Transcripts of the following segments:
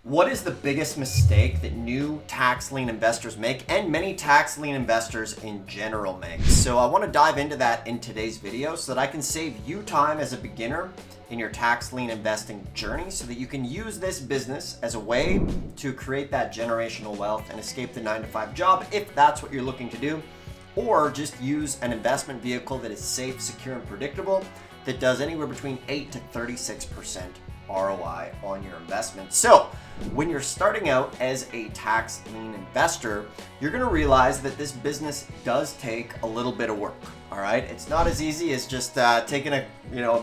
What is the biggest mistake that new tax lien investors make, and many tax lien investors in general make? So I want to dive into that in today's video so that I can save you time as a beginner in your tax lien investing journey so that you can use this business as a way to create that generational wealth and escape the 9-to-5 job if that's what you're looking to do, or just use an investment vehicle that is safe, secure, and predictable that does anywhere between 8 to 36% ROI on your investment. So when you're starting out as a tax lien investor, you're going to realize that this business does take a little bit of work. All right, it's not as easy as just taking a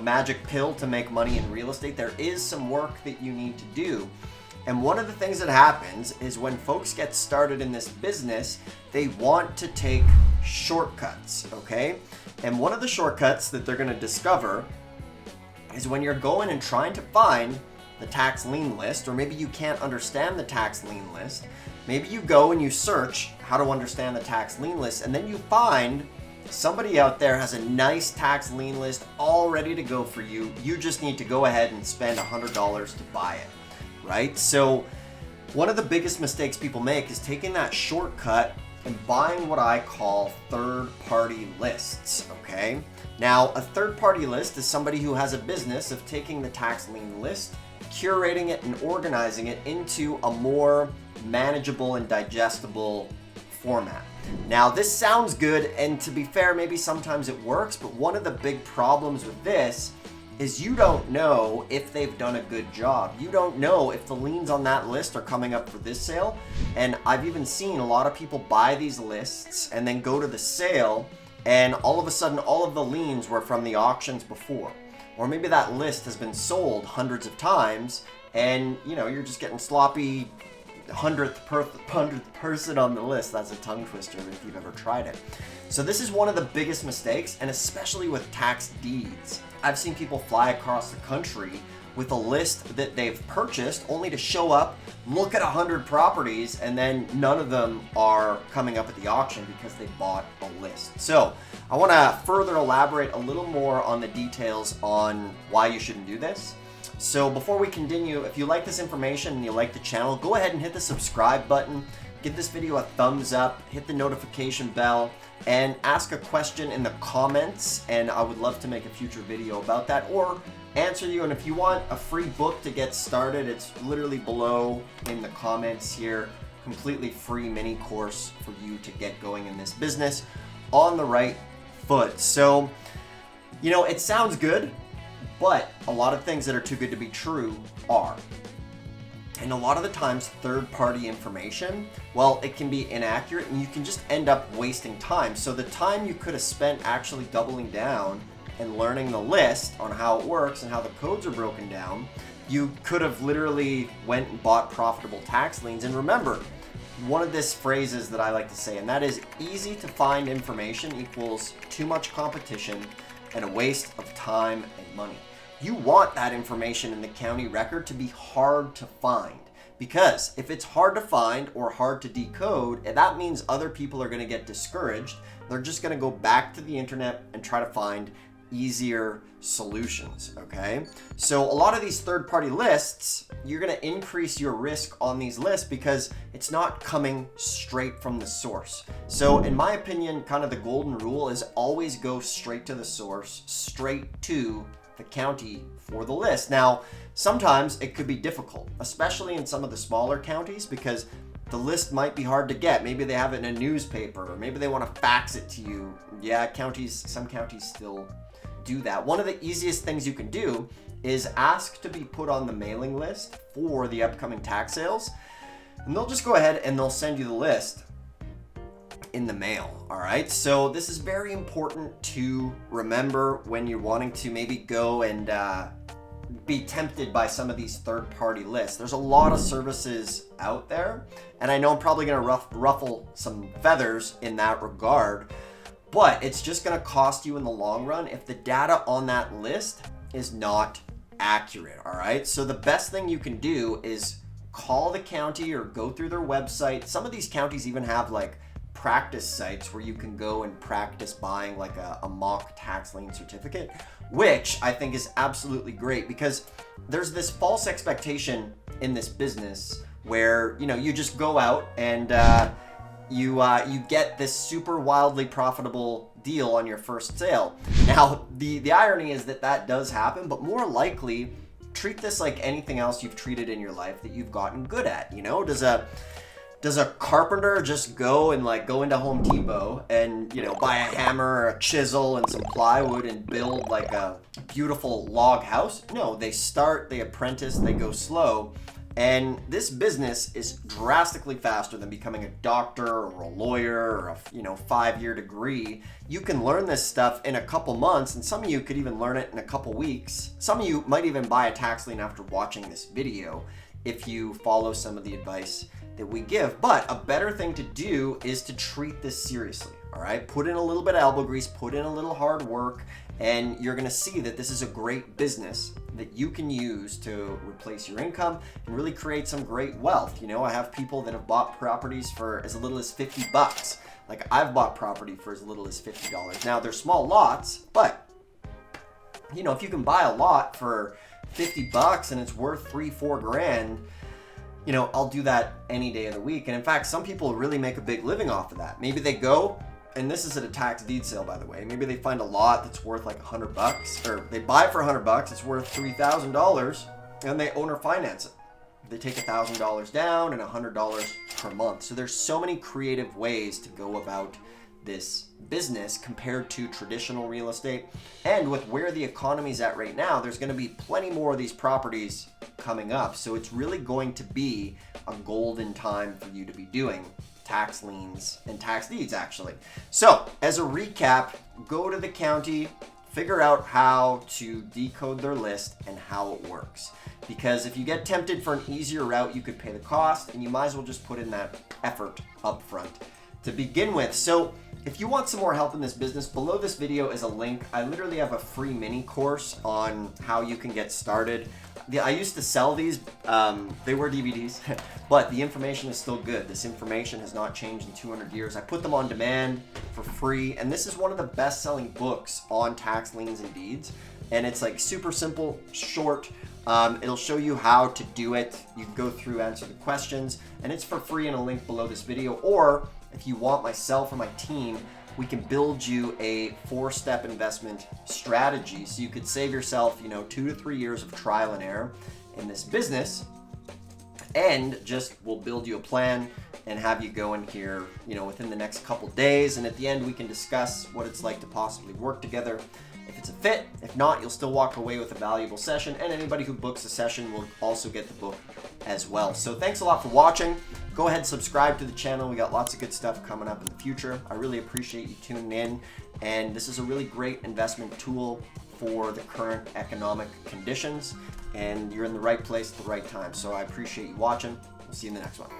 magic pill to make money in real estate. There is some work that you need to do. And one of the things that happens is when folks get started in this business, they want to take shortcuts, okay? And one of the shortcuts that they're going to discover is when you're going and trying to find the tax lien list, or maybe you can't understand the tax lien list. Maybe you go and you search how to understand the tax lien list, and then you find somebody out there has a nice tax lien list all ready to go for you. You just need to go ahead and spend $100 to buy it, right? So one of the biggest mistakes people make is taking that shortcut and buying what I call third-party lists, okay? Now, a third-party list is somebody who has a business of taking the tax lien list, curating it and organizing it into a more manageable and digestible format. Now, this sounds good, and to be fair, maybe sometimes it works, but one of the big problems with this is you don't know if they've done a good job. You don't know if the liens on that list are coming up for this sale. And I've even seen a lot of people buy these lists and then go to the sale, and all of a sudden all of the liens were from the auctions before. Or maybe that list has been sold hundreds of times and you're just getting sloppy 100th person on the list. That's a tongue twister if you've ever tried it. So this is one of the biggest mistakes, and especially with tax deeds. I've seen people fly across the country with a list that they've purchased only to show up, look at 100 properties, and then none of them are coming up at the auction because they bought a list. So I want to further elaborate a little more on the details on why you shouldn't do this. So before we continue, if you like this information and you like the channel, go ahead and hit the subscribe button, give this video a thumbs up, hit the notification bell, and ask a question in the comments, and I would love to make a future video about that or answer you. And if you want a free book to get started, it's literally below in the comments here. Completely free mini course for you to get going in this business on the right foot. So, it sounds good, but a lot of things that are too good to be true are. And a lot of the times, third-party information, well, it can be inaccurate and you can just end up wasting time. So the time you could have spent actually doubling down and learning the list on how it works and how the codes are broken down, you could have literally went and bought profitable tax liens. And remember, one of these phrases that I like to say, and that is easy to find information equals too much competition and a waste of time and money. You want that information in the county record to be hard to find, because if it's hard to find or hard to decode, that means other people are going to get discouraged. They're just going to go back to the internet and try to find easier solutions, okay? So a lot of these third-party lists, you're going to increase your risk on these lists because it's not coming straight from the source. So in my opinion, kind of the golden rule is always go straight to the source, straight to the county for the list. Now, sometimes it could be difficult, especially in some of the smaller counties, because the list might be hard to get. Maybe they have it in a newspaper, or maybe they want to fax it to you. Yeah, some counties still do that. One of the easiest things you can do is ask to be put on the mailing list for the upcoming tax sales, and they'll just go ahead and they'll send you the list in the mail. All right, so this is very important to remember when you're wanting to maybe go and be tempted by some of these third-party lists. There's a lot of services out there, and I know I'm probably going to ruffle some feathers in that regard, but it's just going to cost you in the long run if the data on that list is not accurate. All right, so the best thing you can do is call the county or go through their website. Some of these counties even have like practice sites where you can go and practice buying like a mock tax lien certificate, which I think is absolutely great, because there's this false expectation in this business where, you know, you just go out and you get this super wildly profitable deal on your first sale. Now, the irony is that that does happen, but more likely, treat this like anything else you've treated in your life that you've gotten good at. You know, does a carpenter just go into Home Depot and, you know, buy a hammer or a chisel and some plywood and build like a beautiful log house? No, they start, they apprentice, they go slow. And this business is drastically faster than becoming a doctor or a lawyer or a 5-year degree. You can learn this stuff in a couple months, and some of you could even learn it in a couple weeks. Some of you might even buy a tax lien after watching this video if you follow some of the advice that we give. But a better thing to do is to treat this seriously, all right? Put in a little bit of elbow grease, put in a little hard work, and you're gonna see that this is a great business that you can use to replace your income and really create some great wealth. You know, I have people that have bought properties for as little as $50. Like, I've bought property for as little as $50. Now, they're small lots, but you know, if you can buy a lot for $50 and it's worth $3-4 grand, you know, I'll do that any day of the week. And in fact, some people really make a big living off of that. Maybe they go, and this is at a tax deed sale, by the way. Maybe they find a lot that's worth like $100, or they buy it for $100, it's worth $3,000, and they owner finance it. They take $1,000 down and $100 per month. So there's so many creative ways to go about this business compared to traditional real estate. And with where the economy's at right now, there's going to be plenty more of these properties coming up. So it's really going to be a golden time for you to be doing tax liens and tax deeds, actually. So as a recap, go to the county, figure out how to decode their list and how it works. Because if you get tempted for an easier route, you could pay the cost, and you might as well just put in that effort up front to begin with. So if you want some more help in this business, below this video is a link. I literally have a free mini course on how you can get started. I used to sell these, they were DVDs, but the information is still good. This information has not changed in 200 years. I put them on demand for free, and this is one of the best-selling books on tax liens and deeds. And it's like super simple, short. It'll show you how to do it. You can go through, answer the questions, and it's for free in a link below this video. Or if you want myself or my team, we can build you a 4-step investment strategy so you could save yourself, 2 to 3 years of trial and error in this business, and just we'll build you a plan and have you go in here, within the next couple days. And at the end, we can discuss what it's like to possibly work together. If it's a fit, if not, you'll still walk away with a valuable session, and anybody who books a session will also get the book as well. So thanks a lot for watching. Go ahead and subscribe to the channel. We got lots of good stuff coming up in the future. I really appreciate you tuning in, and this is a really great investment tool for the current economic conditions, and you're in the right place at the right time. So I appreciate you watching. We'll see you in the next one.